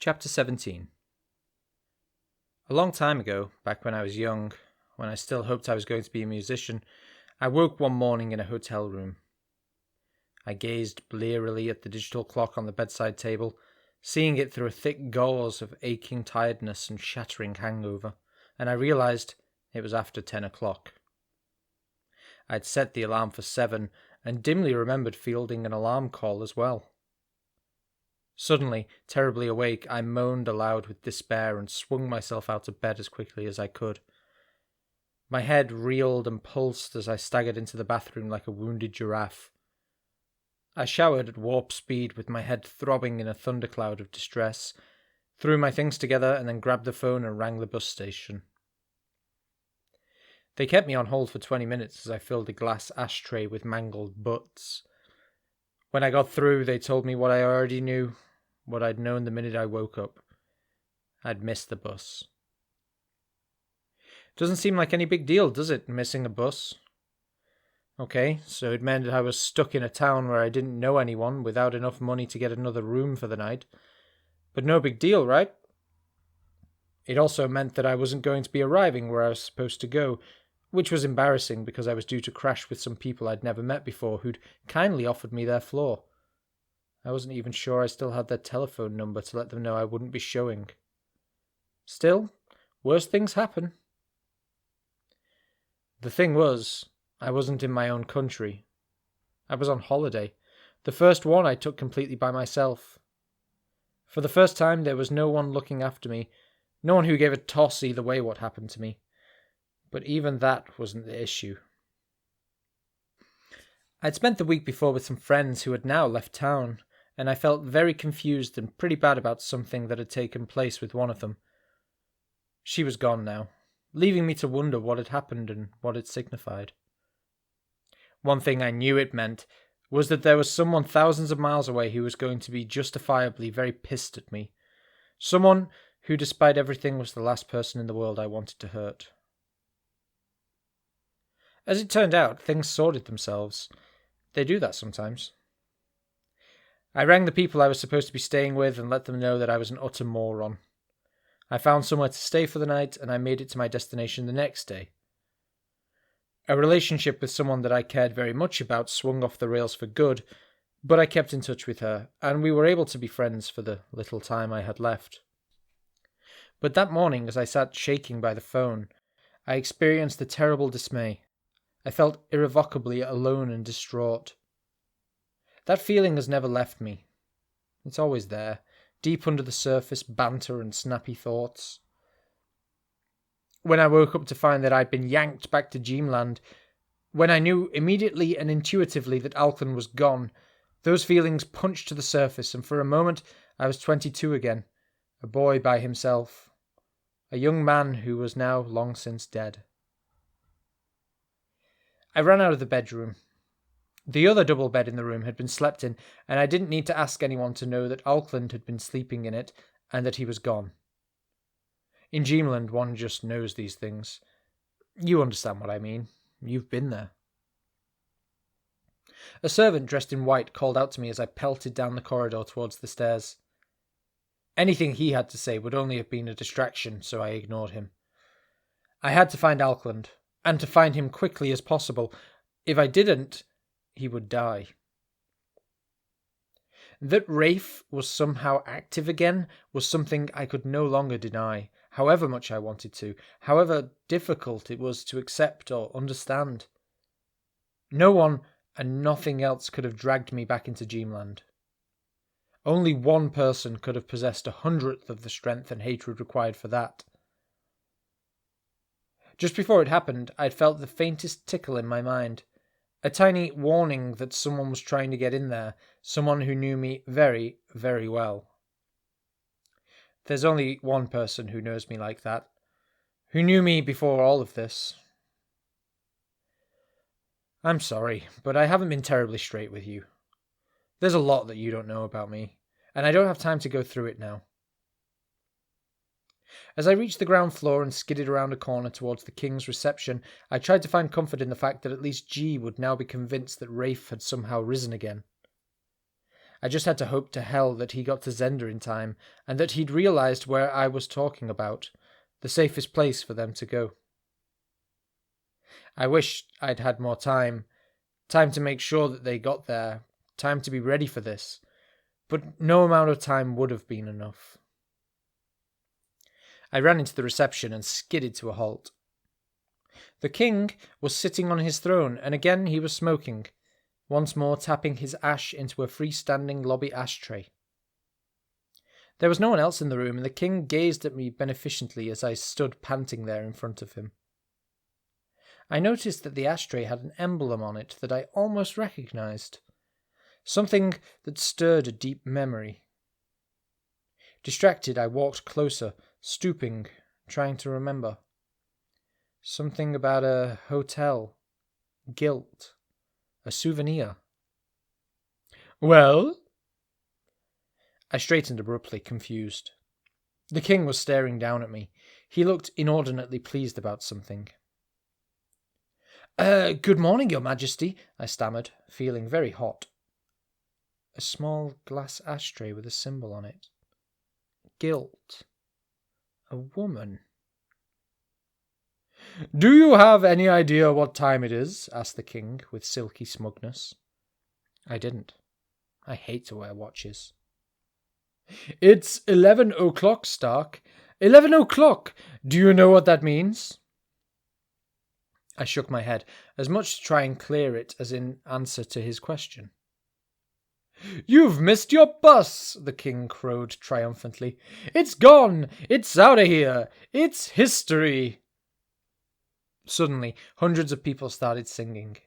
Chapter 17. A long time ago, back when I was young, when I still hoped I was going to be a musician, I woke one morning in a hotel room. I gazed blearily at the digital clock on the bedside table, seeing it through a thick gauze of aching tiredness and shattering hangover, and I realized it was after 10 o'clock. I'd set the alarm for 7 and dimly remembered fielding an alarm call as well. Suddenly, terribly awake, I moaned aloud with despair and swung myself out of bed as quickly as I could. My head reeled and pulsed as I staggered into the bathroom like a wounded giraffe. I showered at warp speed with my head throbbing in a thundercloud of distress, threw my things together and then grabbed the phone and rang the bus station. They kept me on hold for 20 minutes as I filled a glass ashtray with mangled butts. When I got through, they told me what I already knew, what I'd known the minute I woke up. I'd missed the bus. Doesn't seem like any big deal, does it, missing a bus? Okay, so it meant I was stuck in a town where I didn't know anyone without enough money to get another room for the night. But no big deal, right? It also meant that I wasn't going to be arriving where I was supposed to go, which was embarrassing because I was due to crash with some people I'd never met before who'd kindly offered me their floor. I wasn't even sure I still had their telephone number to let them know I wouldn't be showing. Still, worse things happen. The thing was, I wasn't in my own country. I was on holiday, the first one I took completely by myself. For the first time, there was no one looking after me, no one who gave a toss either way what happened to me. But even that wasn't the issue. I'd spent the week before with some friends who had now left town, and I felt very confused and pretty bad about something that had taken place with one of them. She was gone now, leaving me to wonder what had happened and what it signified. One thing I knew it meant was that there was someone thousands of miles away who was going to be justifiably very pissed at me. Someone who, despite everything, was the last person in the world I wanted to hurt. As it turned out, things sorted themselves. They do that sometimes. I rang the people I was supposed to be staying with and let them know that I was an utter moron. I found somewhere to stay for the night, and I made it to my destination the next day. A relationship with someone that I cared very much about swung off the rails for good, but I kept in touch with her, and we were able to be friends for the little time I had left. But that morning, as I sat shaking by the phone, I experienced a terrible dismay. I felt irrevocably alone and distraught. That feeling has never left me. It's always there, deep under the surface banter and snappy thoughts. When I woke up to find that I'd been yanked back to Dreamland, when I knew immediately and intuitively that Auckland was gone, those feelings punched to the surface, and for a moment I was 22 again, a boy by himself, a young man who was now long since dead. I ran out of the bedroom. The other double bed in the room had been slept in, and I didn't need to ask anyone to know that Auckland had been sleeping in it and that he was gone. In Dreamland, one just knows these things. You understand what I mean. You've been there. A servant dressed in white called out to me as I pelted down the corridor towards the stairs. Anything he had to say would only have been a distraction, so I ignored him. I had to find Auckland, and to find him quickly as possible. If I didn't, he would die. That Rafe was somehow active again was something I could no longer deny, however much I wanted to, however difficult it was to accept or understand. No one and nothing else could have dragged me back into Dreamland. Only one person could have possessed 100th of the strength and hatred required for that. Just before it happened, I'd felt the faintest tickle in my mind. A tiny warning that someone was trying to get in there, someone who knew me very, very well. There's only one person who knows me like that, who knew me before all of this. I'm sorry, but I haven't been terribly straight with you. There's a lot that you don't know about me, and I don't have time to go through it now. As I reached the ground floor and skidded around a corner towards the King's reception, I tried to find comfort in the fact that at least G would now be convinced that Rafe had somehow risen again. I just had to hope to hell that he got to Zenda in time, and that he'd realised where I was talking about, the safest place for them to go. I wished I'd had more time to make sure that they got there, time to be ready for this, but no amount of time would have been enough. I ran into the reception and skidded to a halt. The king was sitting on his throne, and again he was smoking, once more tapping his ash into a freestanding lobby ashtray. There was no one else in the room, and the king gazed at me beneficently as I stood panting there in front of him. I noticed that the ashtray had an emblem on it that I almost recognised, something that stirred a deep memory. Distracted, I walked closer, stooping, trying to remember. Something about a hotel, guilt, a souvenir. Well? I straightened abruptly, confused. The king was staring down at me. He looked inordinately pleased about something. Good morning, Your Majesty, I stammered, feeling very hot. A small glass ashtray with a symbol on it. Guilt. A woman. Do you have any idea what time it is? Asked the king with silky smugness. I didn't. I hate to wear watches. It's 11 o'clock, Stark. 11 o'clock! Do you know what that means? I shook my head, as much to try and clear it as in answer to his question. You've missed your bus, the king crowed triumphantly. It's gone! It's out of here! It's history! Suddenly, hundreds of people started singing.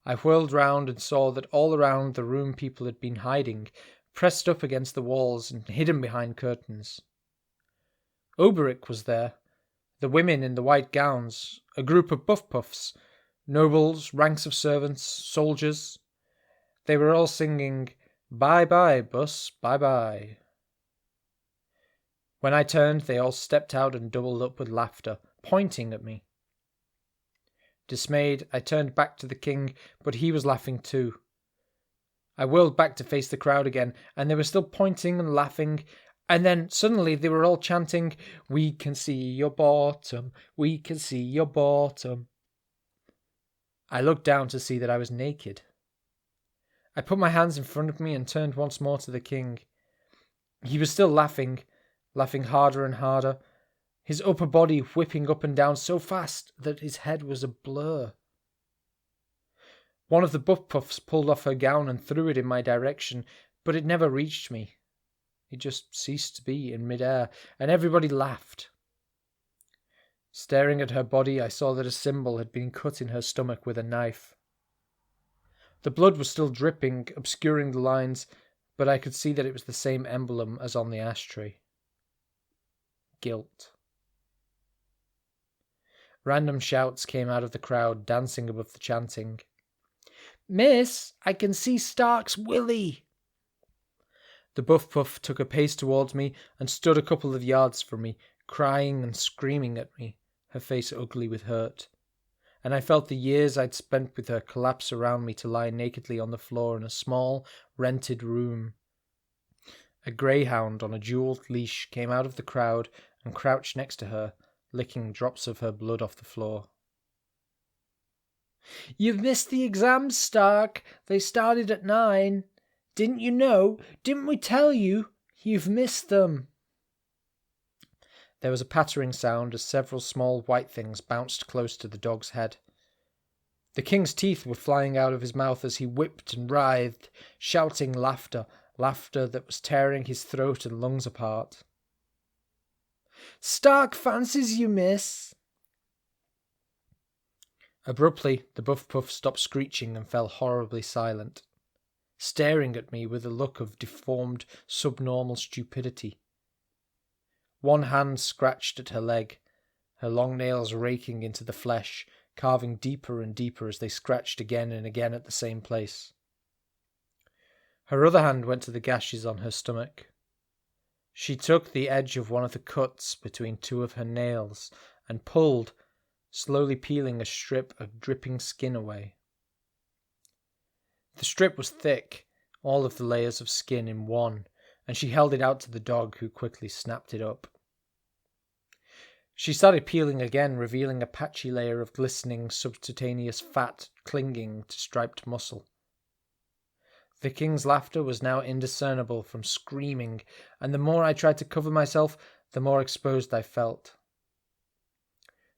I whirled round and saw that all around the room people had been hiding, pressed up against the walls and hidden behind curtains. Oberic was there, the women in the white gowns, a group of buff puffs, nobles, ranks of servants, soldiers. They were all singing, "Bye-bye, bus, bye-bye." When I turned, they all stepped out and doubled up with laughter, pointing at me. Dismayed, I turned back to the king, but he was laughing too. I whirled back to face the crowd again, and they were still pointing and laughing, and then suddenly they were all chanting, "We can see your bottom, we can see your bottom." I looked down to see that I was naked. I put my hands in front of me and turned once more to the king. He was still laughing harder and harder, his upper body whipping up and down so fast that his head was a blur. One of the buff puffs pulled off her gown and threw it in my direction, but it never reached me. It just ceased to be in mid-air, and everybody laughed. Staring at her body, I saw that a symbol had been cut in her stomach with a knife. The blood was still dripping, obscuring the lines, but I could see that it was the same emblem as on the ashtray. Guilt. Random shouts came out of the crowd, dancing above the chanting. "Miss, I can see Stark's willy!" The buff puff took a pace towards me and stood a couple of yards from me, crying and screaming at me, her face ugly with hurt. And I felt the years I'd spent with her collapse around me to lie nakedly on the floor in a small, rented room. A greyhound on a jewelled leash came out of the crowd and crouched next to her, licking drops of her blood off the floor. "You've missed the exams, Stark. They started at 9. Didn't you know? Didn't we tell you? You've missed them." There was a pattering sound as several small white things bounced close to the dog's head. The king's teeth were flying out of his mouth as he whipped and writhed, shouting laughter that was tearing his throat and lungs apart. "Stark fancies you, miss." Abruptly, the buff puff stopped screeching and fell horribly silent, staring at me with a look of deformed, subnormal stupidity. One hand scratched at her leg, her long nails raking into the flesh, carving deeper and deeper as they scratched again and again at the same place. Her other hand went to the gashes on her stomach. She took the edge of one of the cuts between two of her nails and pulled, slowly peeling a strip of dripping skin away. The strip was thick, all of the layers of skin in one, and she held it out to the dog, who quickly snapped it up. She started peeling again, revealing a patchy layer of glistening subcutaneous fat clinging to striped muscle. The king's laughter was now indiscernible from screaming, and the more I tried to cover myself, the more exposed I felt.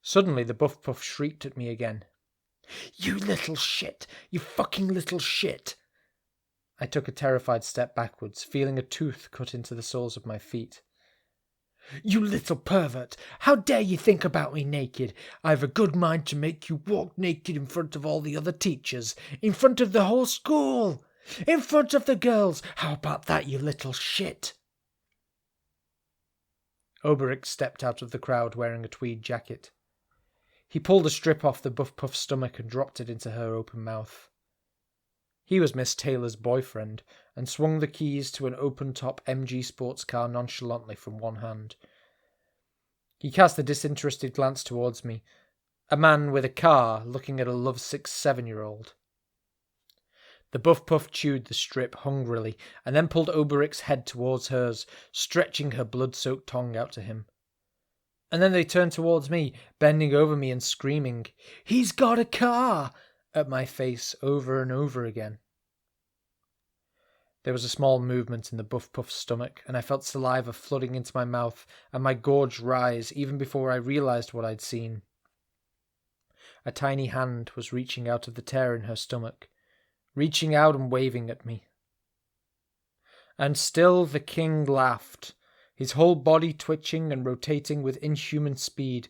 Suddenly the buff puff shrieked at me again. "You little shit! You fucking little shit!" I took a terrified step backwards, feeling a tooth cut into the soles of my feet. "You little pervert! How dare you think about me naked? I've a good mind to make you walk naked in front of all the other teachers, in front of the whole school, in front of the girls. How about that, you little shit?" Oberick stepped out of the crowd wearing a tweed jacket. He pulled a strip off the buff puff's stomach and dropped it into her open mouth. He was Miss Taylor's boyfriend, and swung the keys to an open-top MG sports car nonchalantly from one hand. He cast a disinterested glance towards me, a man with a car looking at a lovesick 7-year-old. The buff puff chewed the strip hungrily, and then pulled Oberick's head towards hers, stretching her blood-soaked tongue out to him. And then they turned towards me, bending over me and screaming, "He's got a car!" at my face over and over again. There was a small movement in the buff puff's stomach, and I felt saliva flooding into my mouth and my gorge rise even before I realized what I'd seen. A tiny hand was reaching out of the tear in her stomach, reaching out and waving at me. And still the king laughed, his whole body twitching and rotating with inhuman speed,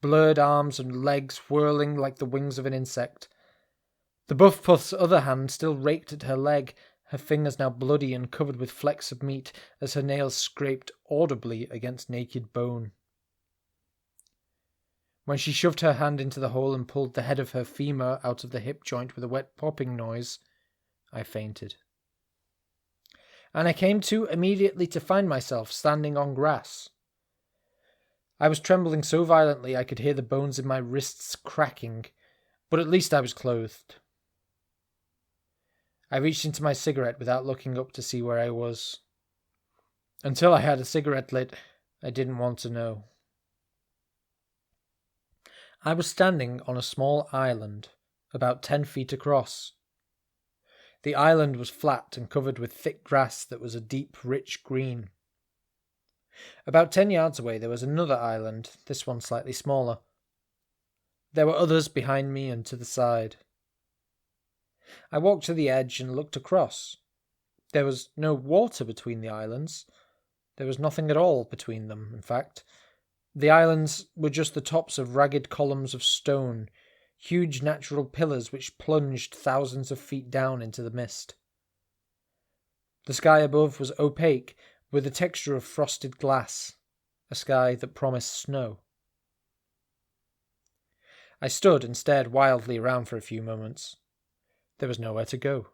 blurred arms and legs whirling like the wings of an insect. The buff puff's other hand still raked at her leg, her fingers now bloody and covered with flecks of meat as her nails scraped audibly against naked bone. When she shoved her hand into the hole and pulled the head of her femur out of the hip joint with a wet popping noise, I fainted. And I came to immediately to find myself standing on grass. I was trembling so violently I could hear the bones in my wrists cracking, but at least I was clothed. I reached into my cigarette without looking up to see where I was. Until I had a cigarette lit, I didn't want to know. I was standing on a small island, about 10 feet across. The island was flat and covered with thick grass that was a deep, rich green. About 10 yards away there was another island, this one slightly smaller. There were others behind me and to the side. I walked to the edge and looked across. There was no water between the islands. There was nothing at all between them, in fact. The islands were just the tops of ragged columns of stone, huge natural pillars which plunged thousands of feet down into the mist. The sky above was opaque, with the texture of frosted glass, a sky that promised snow. I stood and stared wildly around for a few moments. There was nowhere to go.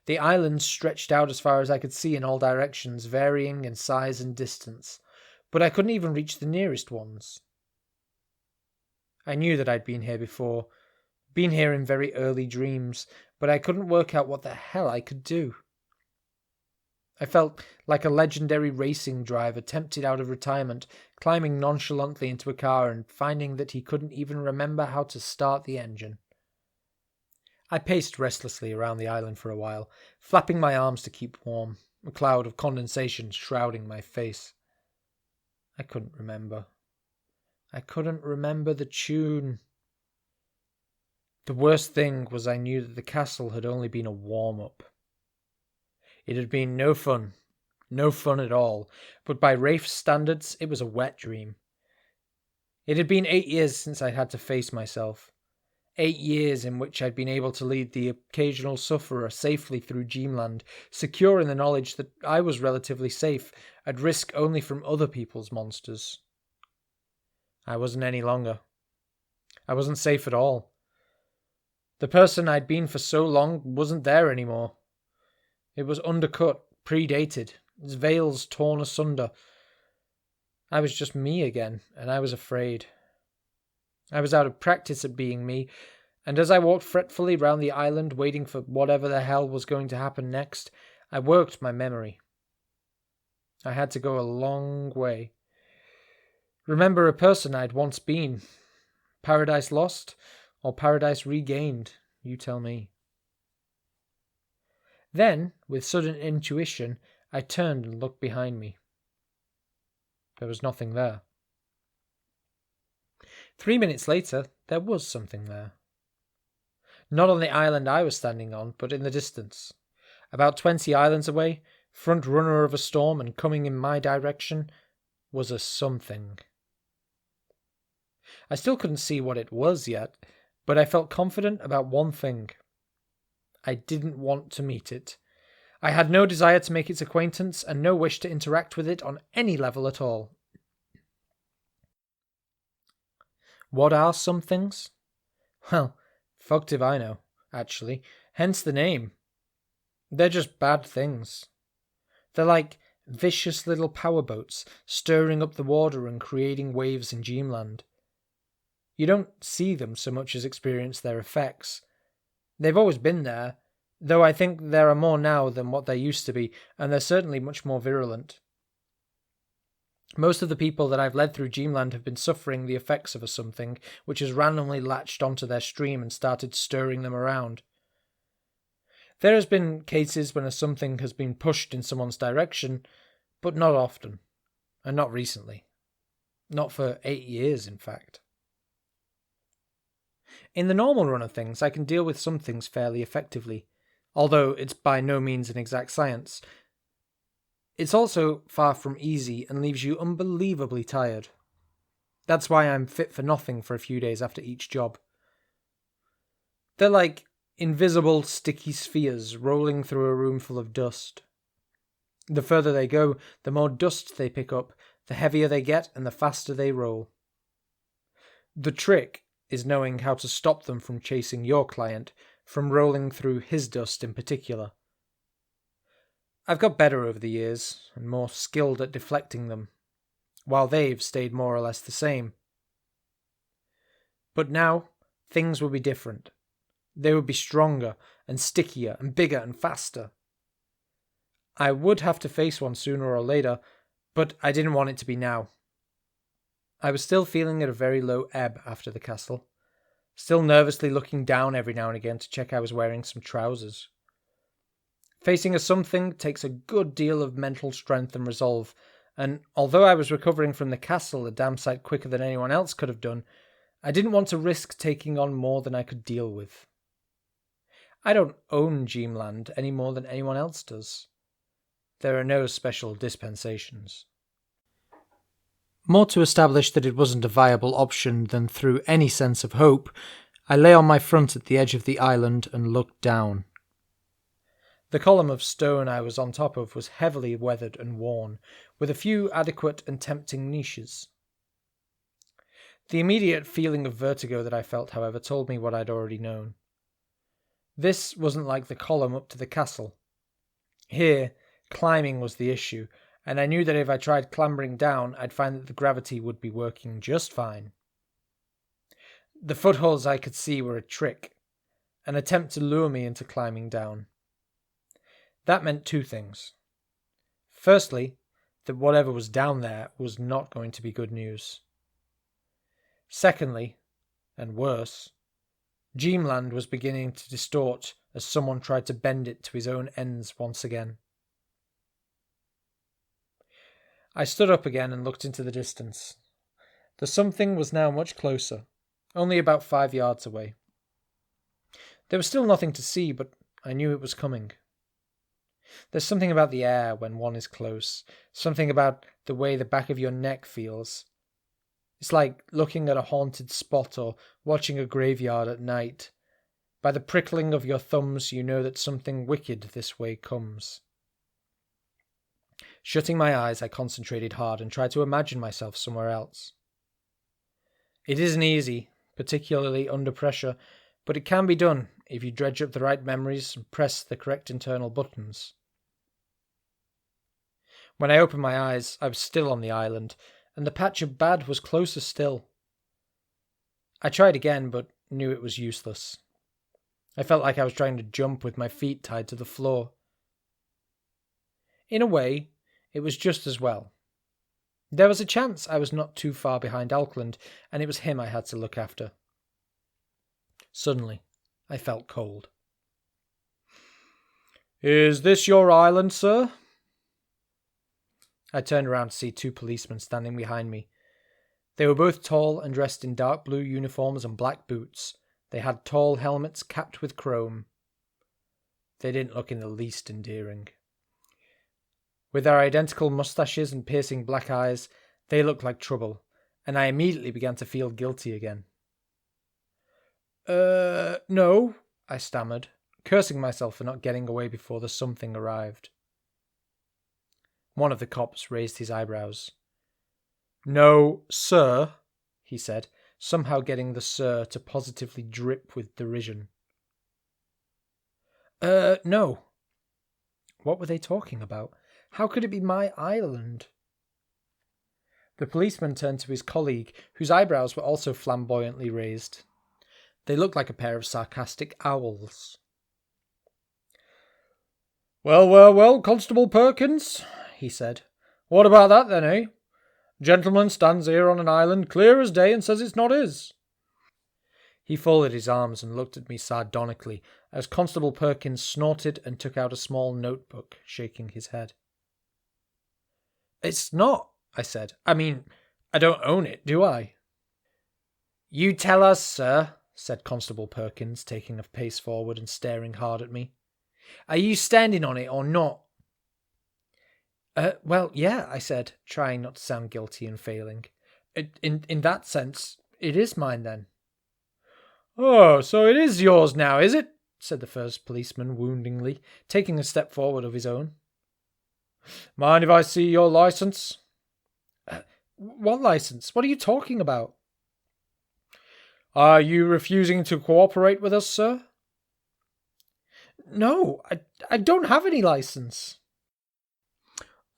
The islands stretched out as far as I could see in all directions, varying in size and distance, but I couldn't even reach the nearest ones. I knew that I'd been here before, been here in very early dreams, but I couldn't work out what the hell I could do. I felt like a legendary racing driver tempted out of retirement, climbing nonchalantly into a car and finding that he couldn't even remember how to start the engine. I paced restlessly around the island for a while, flapping my arms to keep warm, a cloud of condensation shrouding my face. I couldn't remember. I couldn't remember the tune. The worst thing was I knew that the castle had only been a warm-up. It had been no fun at all, but by Rafe's standards it was a wet dream. It had been 8 years since I'd had to face myself. 8 years in which I'd been able to lead the occasional sufferer safely through Dreamland, secure in the knowledge that I was relatively safe, at risk only from other people's monsters. I wasn't any longer. I wasn't safe at all. The person I'd been for so long wasn't there anymore. It was undercut, predated, its veils torn asunder. I was just me again, and I was afraid. I was out of practice at being me, And as I walked fretfully round the island, waiting for whatever the hell was going to happen next, I worked my memory. I had to go a long way. Remember a person I'd once been. Paradise lost or paradise regained, you tell me. Then, with sudden intuition, I turned and looked behind me. There was nothing there. 3 minutes later, there was something there. Not on the island I was standing on, but in the distance. About 20 islands away, front runner of a storm and coming in my direction, was a something. I still couldn't see what it was yet, but I felt confident about one thing. I didn't want to meet it. I had no desire to make its acquaintance and no wish to interact with it on any level at all. What are some things? Well, fucked if I know, actually, hence the name. They're just bad things. They're like vicious little powerboats stirring up the water and creating waves in Dreamland. You don't see them so much as experience their effects. They've always been there, though I think there are more now than what there used to be, and they're certainly much more virulent. Most of the people that I've led through Dreamland have been suffering the effects of a something which has randomly latched onto their stream and started stirring them around. There has been cases when a something has been pushed in someone's direction, but not often, and not recently. Not for 8 years, in fact. In the normal run of things, I can deal with some things fairly effectively, although it's by no means an exact science. It's also far from easy and leaves you unbelievably tired. That's why I'm fit for nothing for a few days after each job. They're like invisible sticky spheres rolling through a room full of dust. The further they go, the more dust they pick up, the heavier they get, and the faster they roll. The trick is knowing how to stop them from chasing your client, from rolling through his dust in particular. I've got better over the years, and more skilled at deflecting them, while they've stayed more or less the same. But now, things would be different. They would be stronger, and stickier, and bigger, and faster. I would have to face one sooner or later, but I didn't want it to be now. I was still feeling at a very low ebb after the castle, still nervously looking down every now and again to check I was wearing some trousers. Facing a something takes a good deal of mental strength and resolve, and although I was recovering from the castle a damn sight quicker than anyone else could have done, I didn't want to risk taking on more than I could deal with. I don't own Dreamland any more than anyone else does. There are no special dispensations. More to establish that it wasn't a viable option than through any sense of hope, I lay on my front at the edge of the island and looked down. The column of stone I was on top of was heavily weathered and worn, with a few adequate and tempting niches. The immediate feeling of vertigo that I felt, however, told me what I'd already known. This wasn't like the column up to the castle. Here, climbing was the issue, and I knew that if I tried clambering down, I'd find that the gravity would be working just fine. The footholds I could see were a trick, an attempt to lure me into climbing down. That meant two things. Firstly, that whatever was down there was not going to be good news. Secondly, and worse, Dreamland was beginning to distort as someone tried to bend it to his own ends once again. I stood up again and looked into the distance. The something was now much closer, only about 5 yards away. There was still nothing to see, but I knew it was coming. There's something about the air when one is close, something about the way the back of your neck feels. It's like looking at a haunted spot or watching a graveyard at night. By the prickling of your thumbs, you know that something wicked this way comes. Shutting my eyes, I concentrated hard and tried to imagine myself somewhere else. It isn't easy, particularly under pressure, but it can be done if you dredge up the right memories and press the correct internal buttons. When I opened my eyes, I was still on the island, and the patch of bad was closer still. I tried again, but knew it was useless. I felt like I was trying to jump with my feet tied to the floor. In a way, it was just as well. There was a chance I was not too far behind Auckland, and it was him I had to look after. Suddenly, I felt cold. "Is this your island, sir?" I turned around to see two policemen standing behind me. They were both tall and dressed in dark blue uniforms and black boots. They had tall helmets capped with chrome. They didn't look in the least endearing. With their identical moustaches and piercing black eyes, they looked like trouble, and I immediately began to feel guilty again. No," I stammered, cursing myself for not getting away before the something arrived. One of the cops raised his eyebrows. "No, sir," he said, somehow getting the "sir" to positively drip with derision. No." What were they talking about? How could it be my island? The policeman turned to his colleague, whose eyebrows were also flamboyantly raised. They looked like a pair of sarcastic owls. Well, Constable Perkins," he said. "What about that then, eh? Gentleman stands here on an island clear as day and says it's not his." He folded his arms and looked at me sardonically as Constable Perkins snorted and took out a small notebook, shaking his head. "It's not," I said. "I mean, I don't own it, do I?" "You tell us, sir," said Constable Perkins, taking a pace forward and staring hard at me. "Are you standing on it or not?" Well, yeah," I said, trying not to sound guilty and failing. In that sense, it is mine then." "Oh, so it is yours now, is it?" said the first policeman woundingly, taking a step forward of his own. "Mind if I see your license?" What license? What are you talking about?" "Are you refusing to cooperate with us, sir?" "No, I don't have any license."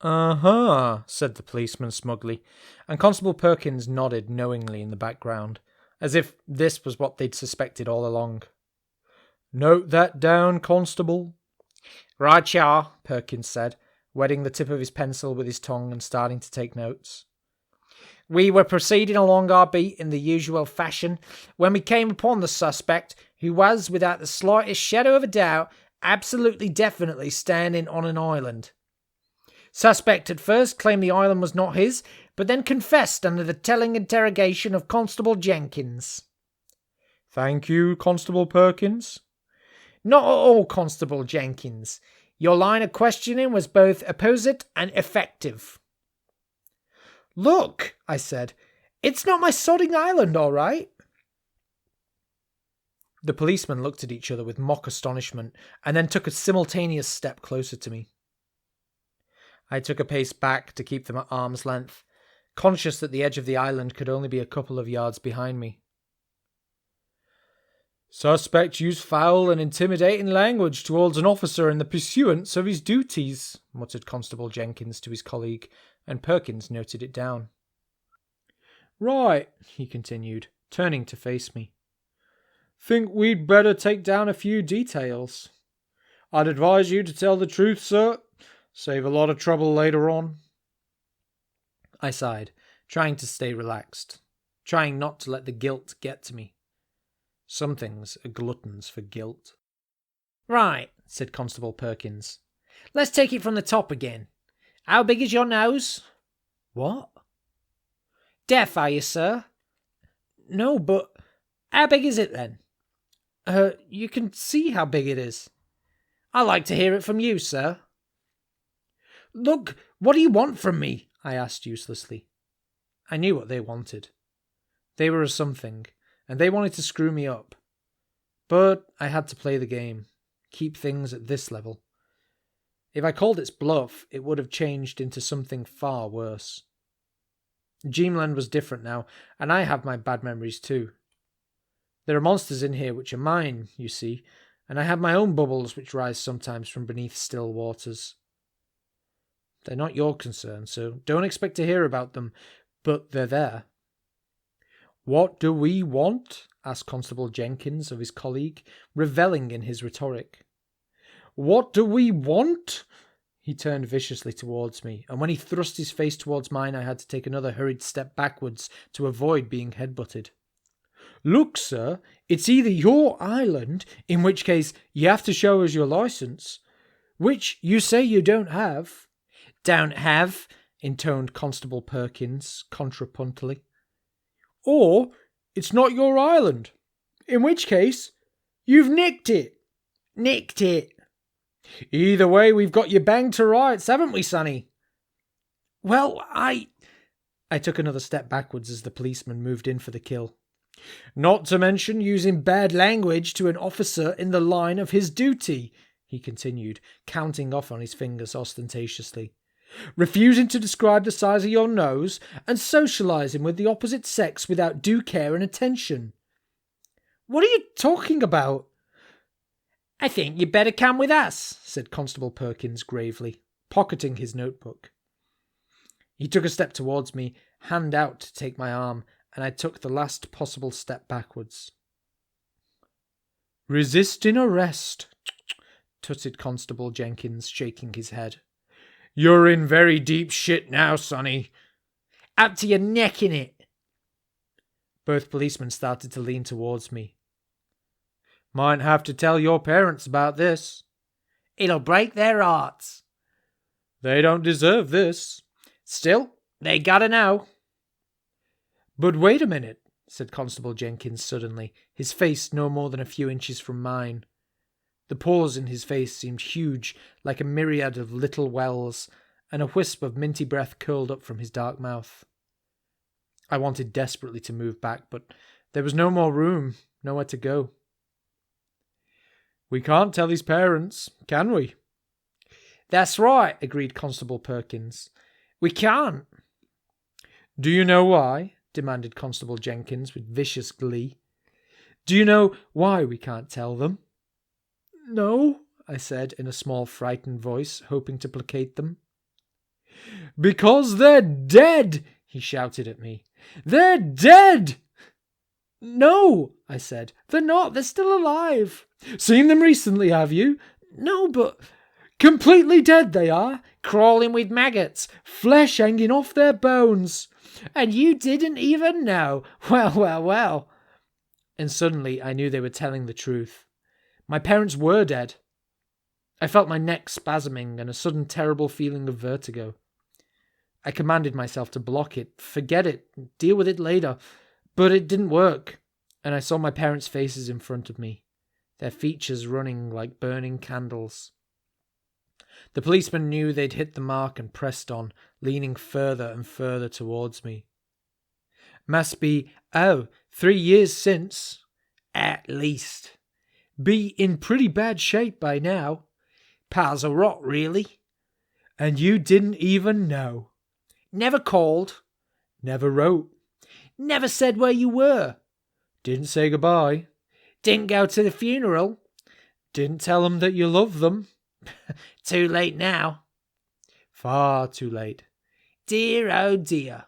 "Uh-huh," said the policeman smugly, and Constable Perkins nodded knowingly in the background, as if this was what they'd suspected all along. "Note that down, Constable." "Right you are," Perkins said, wetting the tip of his pencil with his tongue and starting to take notes. "We were proceeding along our beat in the usual fashion when we came upon the suspect, who was, without the slightest shadow of a doubt, absolutely definitely standing on an island. Suspect at first claimed the island was not his, but then confessed under the telling interrogation of Constable Jenkins." "Thank you, Constable Perkins." "Not at all, Constable Jenkins. Your line of questioning was both apposite and effective." "Look," I said, "it's not my sodding island, all right." The policemen looked at each other with mock astonishment and then took a simultaneous step closer to me. I took a pace back to keep them at arm's length, conscious that the edge of the island could only be a couple of yards behind me. "Suspect used foul and intimidating language towards an officer in the pursuance of his duties," muttered Constable Jenkins to his colleague, and Perkins noted it down. "Right," he continued, turning to face me. "Think we'd better take down a few details. I'd advise you to tell the truth, sir. Save a lot of trouble later on." I sighed, trying to stay relaxed, trying not to let the guilt get to me. Some things are gluttons for guilt. "Right," said Constable Perkins. "Let's take it from the top again. How big is your nose?" "What?" "Deaf, are you, sir?" "No, but how big is it then?" You can see how big it is." "I'd like to hear it from you, sir." "Look, what do you want from me?" I asked uselessly. I knew what they wanted. They were a something, and they wanted to screw me up. But I had to play the game, keep things at this level. If I called its bluff, it would have changed into something far worse. Dreamland was different now, and I have my bad memories too. There are monsters in here which are mine, you see, and I have my own bubbles which rise sometimes from beneath still waters. They're not your concern, so don't expect to hear about them, but they're there. "What do we want?" asked Constable Jenkins of his colleague, revelling in his rhetoric. "What do we want?" He turned viciously towards me, and when he thrust his face towards mine, I had to take another hurried step backwards to avoid being headbutted. "Look, sir, it's either your island, in which case you have to show us your license, which you say you don't have." "Don't have," intoned Constable Perkins contrapuntally. "Or it's not your island, in which case you've nicked it." "Nicked it." "Either way, we've got you banged to rights, haven't we, Sonny?" "Well, I took another step backwards as the policeman moved in for the kill. "Not to mention using bad language to an officer in the line of his duty," he continued, counting off on his fingers ostentatiously. "Refusing to describe the size of your nose, and socializing with the opposite sex without due care and attention." "What are you talking about?" "I think you'd better come with us," said Constable Perkins gravely, pocketing his notebook. He took a step towards me, hand out to take my arm, and I took the last possible step backwards. "Resisting arrest," tutted Constable Jenkins, shaking his head. "You're in very deep shit now, Sonny." "Up to your neck in it." Both policemen started to lean towards me. "Might have to tell your parents about this." "It'll break their hearts." "They don't deserve this." "Still, they gotta know." "But wait a minute," said Constable Jenkins suddenly, his face no more than a few inches from mine. The pores in his face seemed huge, like a myriad of little wells, and a wisp of minty breath curled up from his dark mouth. I wanted desperately to move back, but there was no more room, nowhere to go. "We can't tell his parents, can we?" "That's right," agreed Constable Perkins. "We can't." "Do you know why?" demanded Constable Jenkins with vicious glee. "Do you know why we can't tell them?" "No," I said in a small frightened voice, hoping to placate them. "Because they're dead!" he shouted at me. "They're dead!" "No," I said, "they're not. They're still alive." "Seen them recently, have you?" "No, but—" "Completely dead they are, crawling with maggots, flesh hanging off their bones. And you didn't even know. Well, well, well." And suddenly I knew they were telling the truth. My parents were dead. I felt my neck spasming and a sudden terrible feeling of vertigo. I commanded myself to block it, forget it, deal with it later, but it didn't work, and I saw my parents' faces in front of me, their features running like burning candles. The policeman knew they'd hit the mark and pressed on, leaning further and further towards me. "Must be, 3 years since." "At least." "Be in pretty bad shape by now." "Piles of rot, really." "And you didn't even know." "Never called." "Never wrote." "Never said where you were." "Didn't say goodbye." "Didn't go to the funeral." "Didn't tell them that you love them." "Too late now." "Far too late." "Dear, oh dear."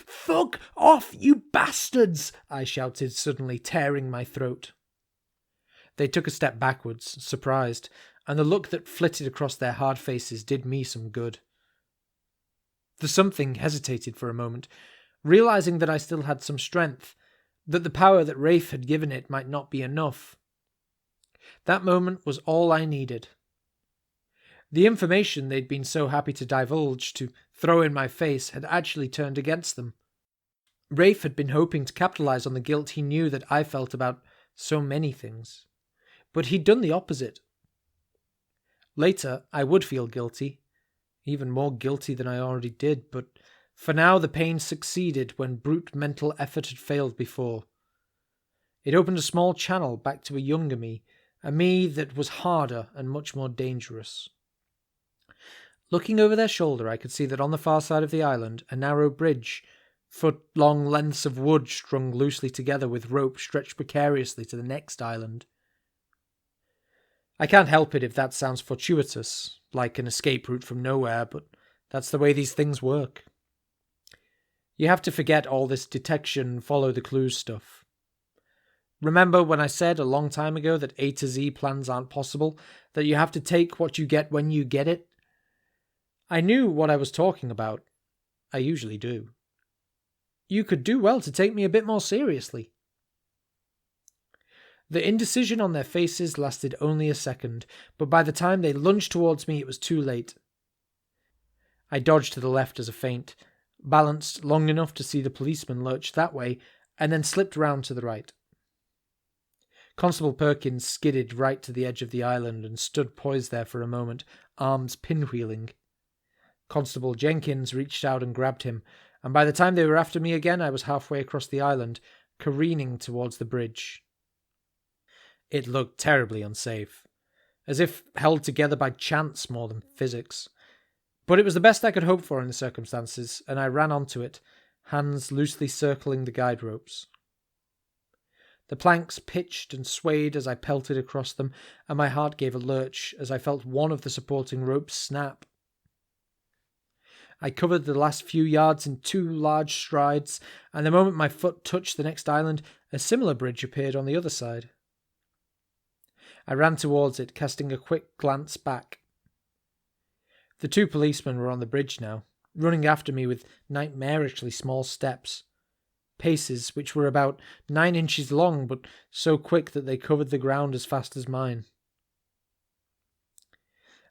"Fuck off, you bastards!" I shouted, suddenly tearing my throat. They took a step backwards, surprised, and the look that flitted across their hard faces did me some good. The something hesitated for a moment, realizing that I still had some strength, that the power that Rafe had given it might not be enough. That moment was all I needed. The information they'd been so happy to divulge, to throw in my face, had actually turned against them. Rafe had been hoping to capitalize on the guilt he knew that I felt about so many things. But he'd done the opposite. Later, I would feel guilty, even more guilty than I already did, but for now the pain succeeded when brute mental effort had failed before. It opened a small channel back to a younger me, a me that was harder and much more dangerous. Looking over their shoulder, I could see that on the far side of the island, a narrow bridge, foot-long lengths of wood strung loosely together with rope stretched precariously to the next island. I can't help it if that sounds fortuitous, like an escape route from nowhere, but that's the way these things work. You have to forget all this detection, follow the clues stuff. Remember when I said a long time ago that A to Z plans aren't possible, that you have to take what you get when you get it? I knew what I was talking about. I usually do. You could do well to take me a bit more seriously. The indecision on their faces lasted only a second, but by the time they lunged towards me, it was too late. I dodged to the left as a feint, balanced long enough to see the policeman lurch that way, and then slipped round to the right. Constable Perkins skidded right to the edge of the island and stood poised there for a moment, arms pinwheeling. Constable Jenkins reached out and grabbed him, and by the time they were after me again, I was halfway across the island, careening towards the bridge. It looked terribly unsafe, as if held together by chance more than physics. But it was the best I could hope for in the circumstances, and I ran onto it, hands loosely circling the guide ropes. The planks pitched and swayed as I pelted across them, and my heart gave a lurch as I felt one of the supporting ropes snap. I covered the last few yards in 2 large strides, and the moment my foot touched the next island, a similar bridge appeared on the other side. I ran towards it, casting a quick glance back. The 2 policemen were on the bridge now, running after me with nightmarishly small steps, paces which were about 9 inches long, but so quick that they covered the ground as fast as mine.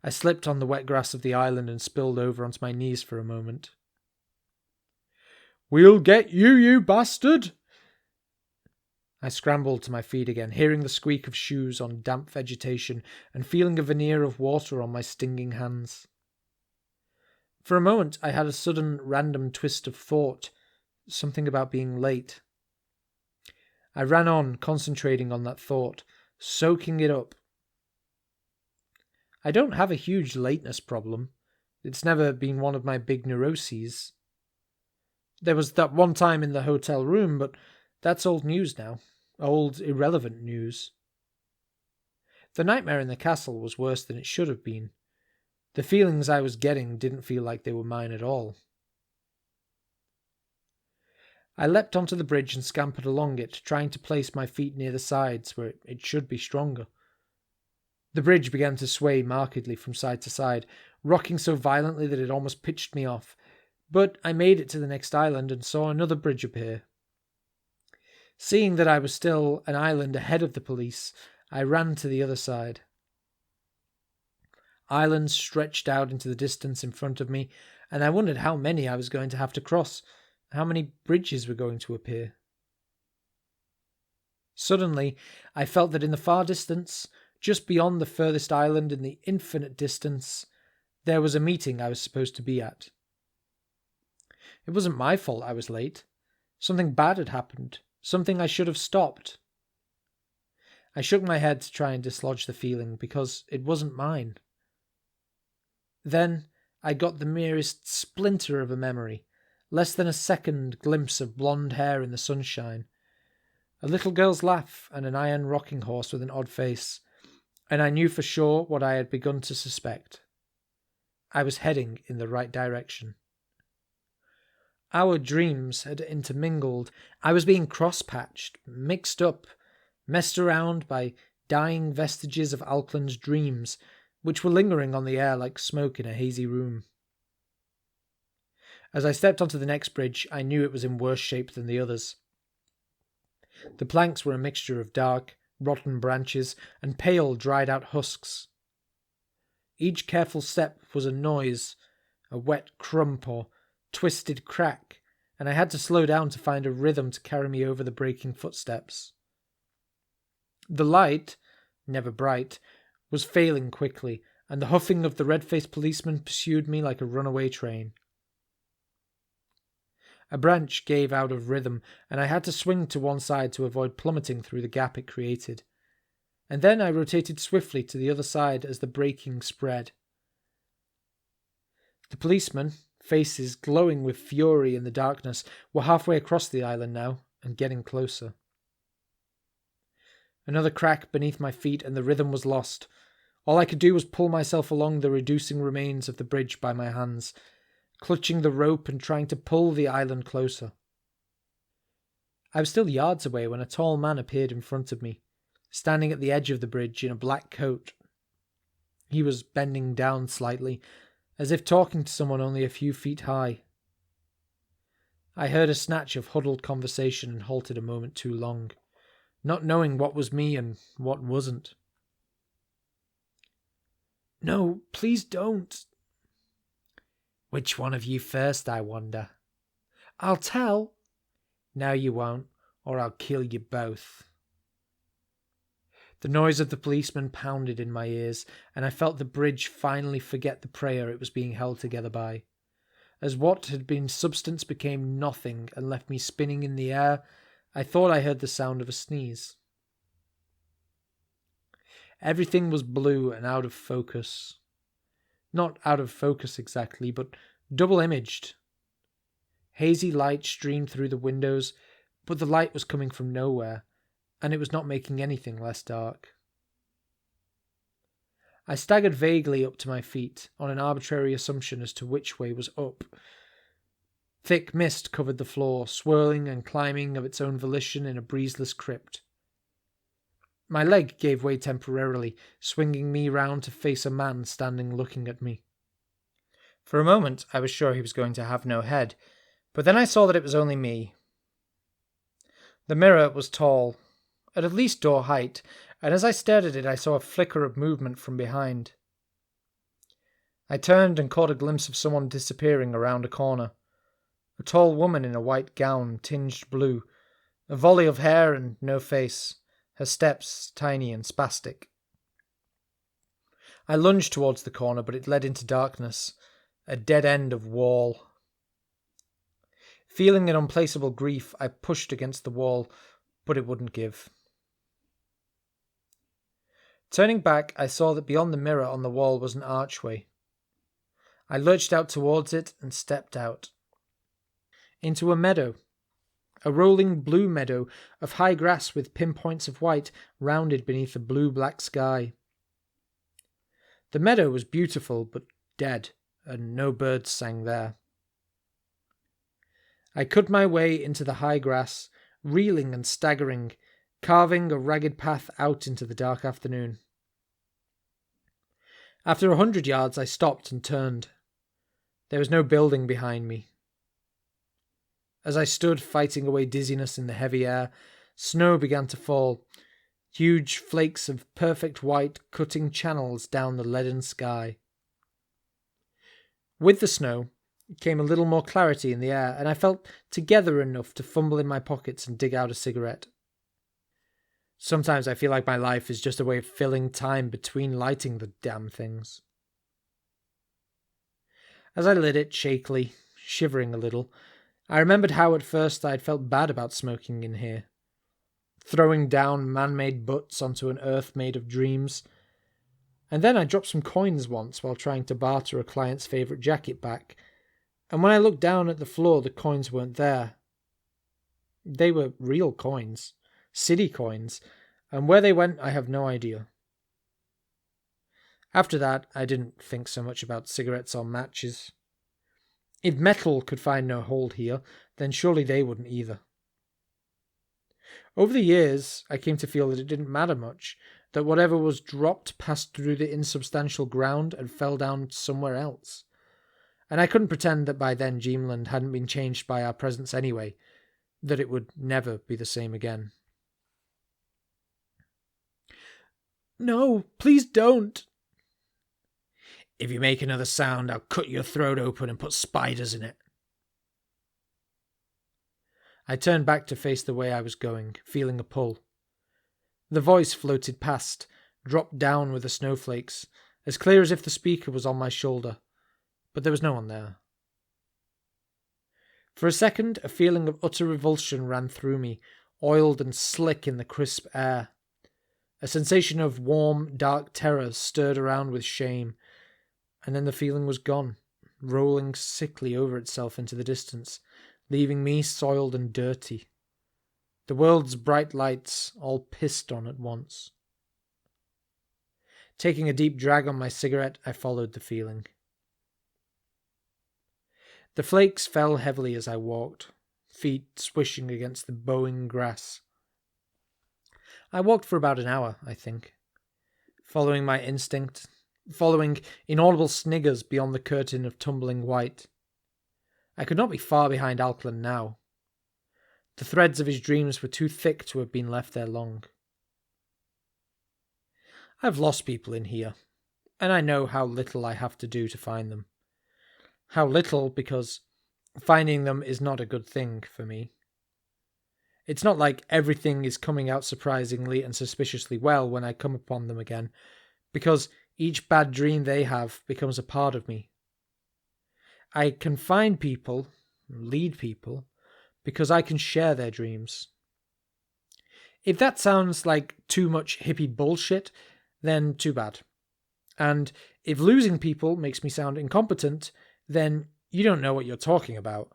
I slipped on the wet grass of the island and spilled over onto my knees for a moment. "We'll get you, you bastard!" I scrambled to my feet again, hearing the squeak of shoes on damp vegetation and feeling a veneer of water on my stinging hands. For a moment I had a sudden random twist of thought, something about being late. I ran on, concentrating on that thought, soaking it up. I don't have a huge lateness problem. It's never been one of my big neuroses. There was that one time in the hotel room, but that's old news now. Old, irrelevant news. The nightmare in the castle was worse than it should have been. The feelings I was getting didn't feel like they were mine at all. I leapt onto the bridge and scampered along it, trying to place my feet near the sides where it should be stronger. The bridge began to sway markedly from side to side, rocking so violently that it almost pitched me off, but I made it to the next island and saw another bridge appear. Seeing that I was still an island ahead of the police, I ran to the other side. Islands stretched out into the distance in front of me, and I wondered how many I was going to have to cross, how many bridges were going to appear. Suddenly, I felt that in the far distance, just beyond the furthest island in the infinite distance, there was a meeting I was supposed to be at. It wasn't my fault I was late. Something bad had happened, something I should have stopped. I shook my head to try and dislodge the feeling, because it wasn't mine. Then I got the merest splinter of a memory, less than a second glimpse of blonde hair in the sunshine, a little girl's laugh and an iron rocking horse with an odd face, and I knew for sure what I had begun to suspect. I was heading in the right direction. Our dreams had intermingled. I was being cross-patched, mixed up, messed around by dying vestiges of Alkland's dreams, which were lingering on the air like smoke in a hazy room. As I stepped onto the next bridge, I knew it was in worse shape than the others. The planks were a mixture of dark, rotten branches and pale, dried-out husks. Each careful step was a noise, a wet crump or twisted crack, and I had to slow down to find a rhythm to carry me over the breaking footsteps. The light, never bright, was failing quickly, and the huffing of the red-faced policeman pursued me like a runaway train. A branch gave out of rhythm, and I had to swing to one side to avoid plummeting through the gap it created. And then I rotated swiftly to the other side as the breaking spread. The policemen, faces glowing with fury in the darkness, were halfway across the island now, and getting closer. Another crack beneath my feet, and the rhythm was lost. All I could do was pull myself along the reducing remains of the bridge by my hands, clutching the rope and trying to pull the island closer. I was still yards away when a tall man appeared in front of me, standing at the edge of the bridge in a black coat. He was bending down slightly, as if talking to someone only a few feet high. I heard a snatch of huddled conversation and halted a moment too long, not knowing what was me and what wasn't. "No, please don't." "Which one of you first, I wonder?" "I'll tell." "No, you won't, or I'll kill you both." The noise of the policeman pounded in my ears, and I felt the bridge finally forget the prayer it was being held together by. As what had been substance became nothing and left me spinning in the air, I thought I heard the sound of a sneeze. Everything was blue and out of focus. Not out of focus exactly, but double-imaged. Hazy light streamed through the windows, but the light was coming from nowhere, and it was not making anything less dark. I staggered vaguely up to my feet, on an arbitrary assumption as to which way was up. Thick mist covered the floor, swirling and climbing of its own volition in a breezeless crypt. My leg gave way temporarily, swinging me round to face a man standing looking at me. For a moment I was sure he was going to have no head, but then I saw that it was only me. The mirror was tall, at least door height, and as I stared at it I saw a flicker of movement from behind. I turned and caught a glimpse of someone disappearing around a corner. A tall woman in a white gown tinged blue, a volley of hair and no face, her steps tiny and spastic. I lunged towards the corner, but it led into darkness, a dead end of wall. Feeling an unplaceable grief, I pushed against the wall, but it wouldn't give. Turning back, I saw that beyond the mirror on the wall was an archway. I lurched out towards it and stepped out. Into a meadow. A rolling blue meadow of high grass with pinpoints of white rounded beneath a blue-black sky. The meadow was beautiful but dead, and no birds sang there. I cut my way into the high grass, reeling and staggering, carving a ragged path out into the dark afternoon. After 100 yards, I stopped and turned. There was no building behind me. As I stood fighting away dizziness in the heavy air, snow began to fall, huge flakes of perfect white cutting channels down the leaden sky. With the snow came a little more clarity in the air, and I felt together enough to fumble in my pockets and dig out a cigarette. Sometimes I feel like my life is just a way of filling time between lighting the damn things. As I lit it shakily, shivering a little, I remembered how at first I had felt bad about smoking in here, throwing down man-made butts onto an earth made of dreams. And then I dropped some coins once while trying to barter a client's favourite jacket back, and when I looked down at the floor the coins weren't there. They were real coins, city coins, and where they went I have no idea. After that I didn't think so much about cigarettes or matches. If metal could find no hold here, then surely they wouldn't either. Over the years, I came to feel that it didn't matter much, that whatever was dropped passed through the insubstantial ground and fell down somewhere else. And I couldn't pretend that by then Dreamland hadn't been changed by our presence anyway, that it would never be the same again. "No, please don't." "If you make another sound, I'll cut your throat open and put spiders in it." I turned back to face the way I was going, feeling a pull. The voice floated past, dropped down with the snowflakes, as clear as if the speaker was on my shoulder, but there was no one there. For a second, a feeling of utter revulsion ran through me, oiled and slick in the crisp air. A sensation of warm, dark terror stirred around with shame, and then the feeling was gone, rolling sickly over itself into the distance, leaving me soiled and dirty. The world's bright lights all pissed on at once. Taking a deep drag on my cigarette, I followed the feeling. The flakes fell heavily as I walked, feet swishing against the bowing grass. I walked for about an hour, I think, following my instinct, following inaudible sniggers beyond the curtain of tumbling white. I could not be far behind Alkland now. The threads of his dreams were too thick to have been left there long. I've lost people in here, and I know how little I have to do to find them. How little, because finding them is not a good thing for me. It's not like everything is coming out surprisingly and suspiciously well when I come upon them again, because each bad dream they have becomes a part of me. I can find people, lead people, because I can share their dreams. If that sounds like too much hippie bullshit, then too bad. And if losing people makes me sound incompetent, then you don't know what you're talking about.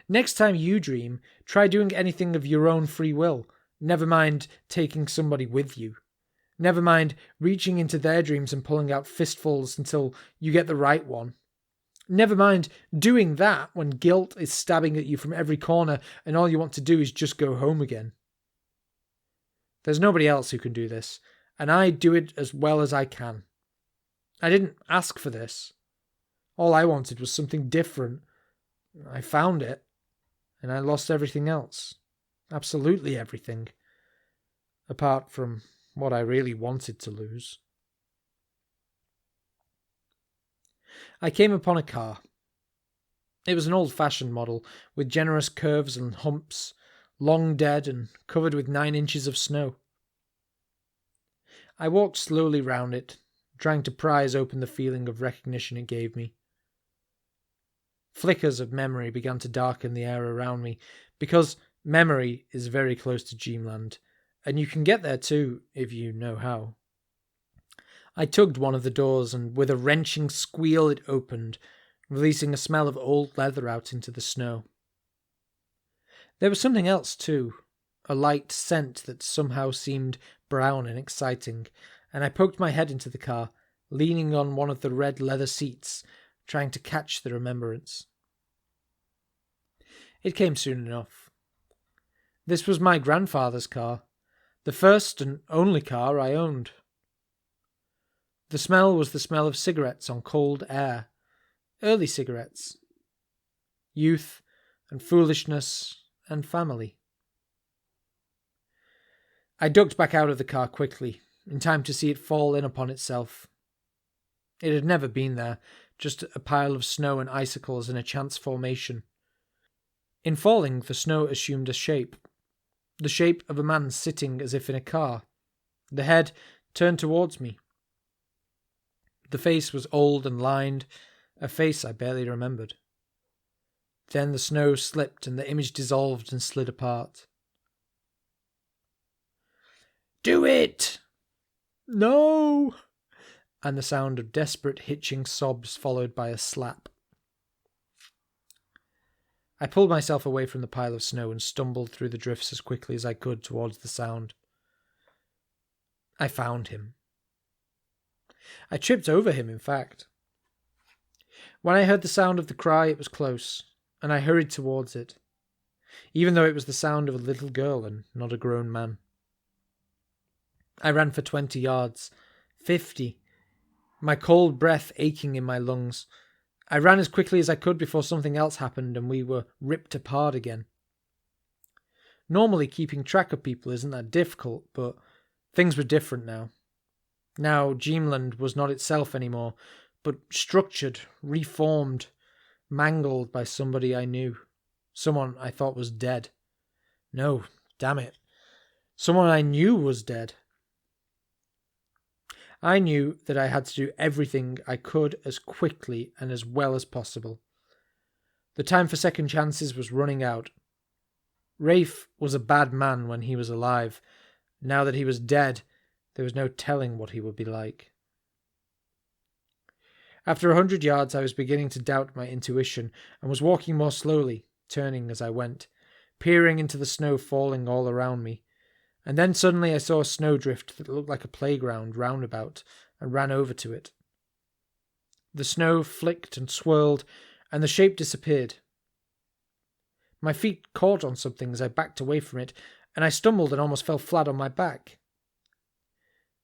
Next time you dream, try doing anything of your own free will. Never mind taking somebody with you. Never mind reaching into their dreams and pulling out fistfuls until you get the right one. Never mind doing that when guilt is stabbing at you from every corner and all you want to do is just go home again. There's nobody else who can do this, and I do it as well as I can. I didn't ask for this. All I wanted was something different. I found it, and I lost everything else. Absolutely everything. Apart from what I really wanted to lose. I came upon a car. It was an old-fashioned model, with generous curves and humps, long dead and covered with 9 inches of snow. I walked slowly round it, trying to prise open the feeling of recognition it gave me. Flickers of memory began to darken the air around me, because memory is very close to Dreamland, and you can get there too if you know how. I tugged one of the doors, and with a wrenching squeal it opened, releasing a smell of old leather out into the snow. There was something else too, a light scent that somehow seemed brown and exciting, and I poked my head into the car, leaning on one of the red leather seats, trying to catch the remembrance. It came soon enough. This was my grandfather's car, the first and only car I owned. The smell was the smell of cigarettes on cold air, early cigarettes, youth and foolishness and family. I ducked back out of the car quickly, in time to see it fall in upon itself. It had never been there, just a pile of snow and icicles in a chance formation. In falling, the snow assumed a shape. The shape of a man sitting as if in a car. The head turned towards me. The face was old and lined, a face I barely remembered. Then the snow slipped and the image dissolved and slid apart. "Do it!" "No!" And the sound of desperate hitching sobs followed by a slap. I pulled myself away from the pile of snow and stumbled through the drifts as quickly as I could towards the sound. I found him. I tripped over him, in fact. When I heard the sound of the cry, it was close, and I hurried towards it, even though it was the sound of a little girl and not a grown man. I ran for 20 yards, 50, my cold breath aching in my lungs. I ran as quickly as I could before something else happened and we were ripped apart again. Normally keeping track of people isn't that difficult, but things were different now. Now Dreamland was not itself anymore, but structured, reformed, mangled by somebody I knew. Someone I thought was dead. No, damn it. Someone I knew was dead. I knew that I had to do everything I could as quickly and as well as possible. The time for second chances was running out. Rafe was a bad man when he was alive. Now that he was dead, there was no telling what he would be like. After 100 yards, I was beginning to doubt my intuition and was walking more slowly, turning as I went, peering into the snow falling all around me. And then suddenly I saw a snowdrift that looked like a playground roundabout and ran over to it. The snow flicked and swirled, and the shape disappeared. My feet caught on something as I backed away from it, and I stumbled and almost fell flat on my back.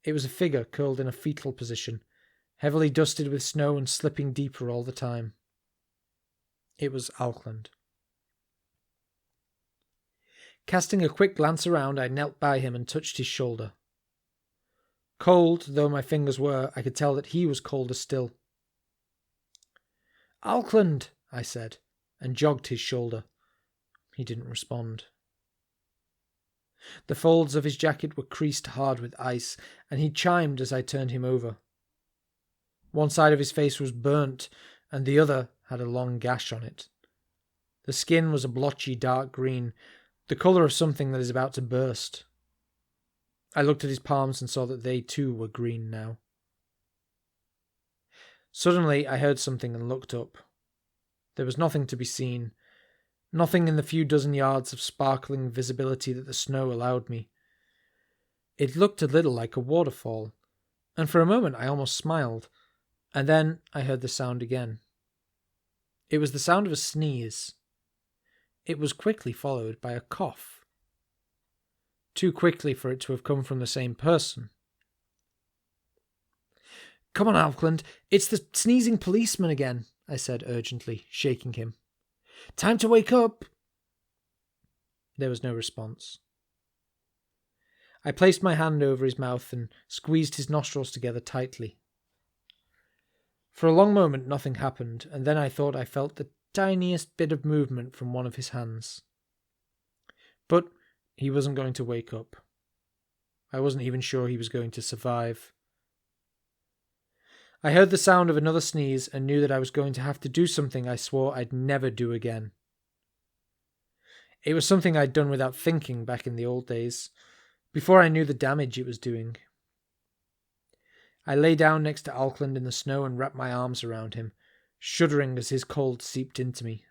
It was a figure curled in a fetal position, heavily dusted with snow and slipping deeper all the time. It was Auckland. Casting a quick glance around, I knelt by him and touched his shoulder. Cold though my fingers were, I could tell that he was colder still. "Auckland," I said, and jogged his shoulder. He didn't respond. The folds of his jacket were creased hard with ice, and he chimed as I turned him over. One side of his face was burnt, and the other had a long gash on it. The skin was a blotchy dark green, the colour of something that is about to burst. I looked at his palms and saw that they too were green now. Suddenly I heard something and looked up. There was nothing to be seen, nothing in the few dozen yards of sparkling visibility that the snow allowed me. It looked a little like a waterfall, and for a moment I almost smiled, and then I heard the sound again. It was the sound of a sneeze. It was quickly followed by a cough. Too quickly for it to have come from the same person. "Come on, Auckland, it's the sneezing policeman again," I said urgently, shaking him. "Time to wake up!" There was no response. I placed my hand over his mouth and squeezed his nostrils together tightly. For a long moment nothing happened, and then I thought I felt the tiniest bit of movement from one of his hands. But he wasn't going to wake up. I wasn't even sure he was going to survive. I heard the sound of another sneeze and knew that I was going to have to do something I swore I'd never do again. It was something I'd done without thinking back in the old days, before I knew the damage it was doing. I lay down next to Auckland in the snow and wrapped my arms around him, shuddering as his cold seeped into me.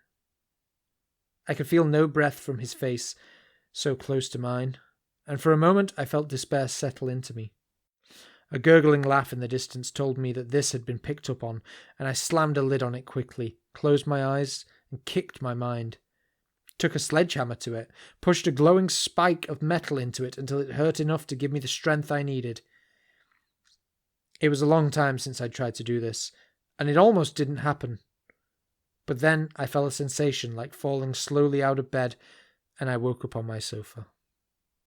I could feel no breath from his face, so close to mine, and for a moment I felt despair settle into me. A gurgling laugh in the distance told me that this had been picked up on, and I slammed a lid on it quickly, closed my eyes, and kicked my mind. Took a sledgehammer to it, pushed a glowing spike of metal into it until it hurt enough to give me the strength I needed. It was a long time since I'd tried to do this, and it almost didn't happen. But then I felt a sensation like falling slowly out of bed, and I woke up on my sofa.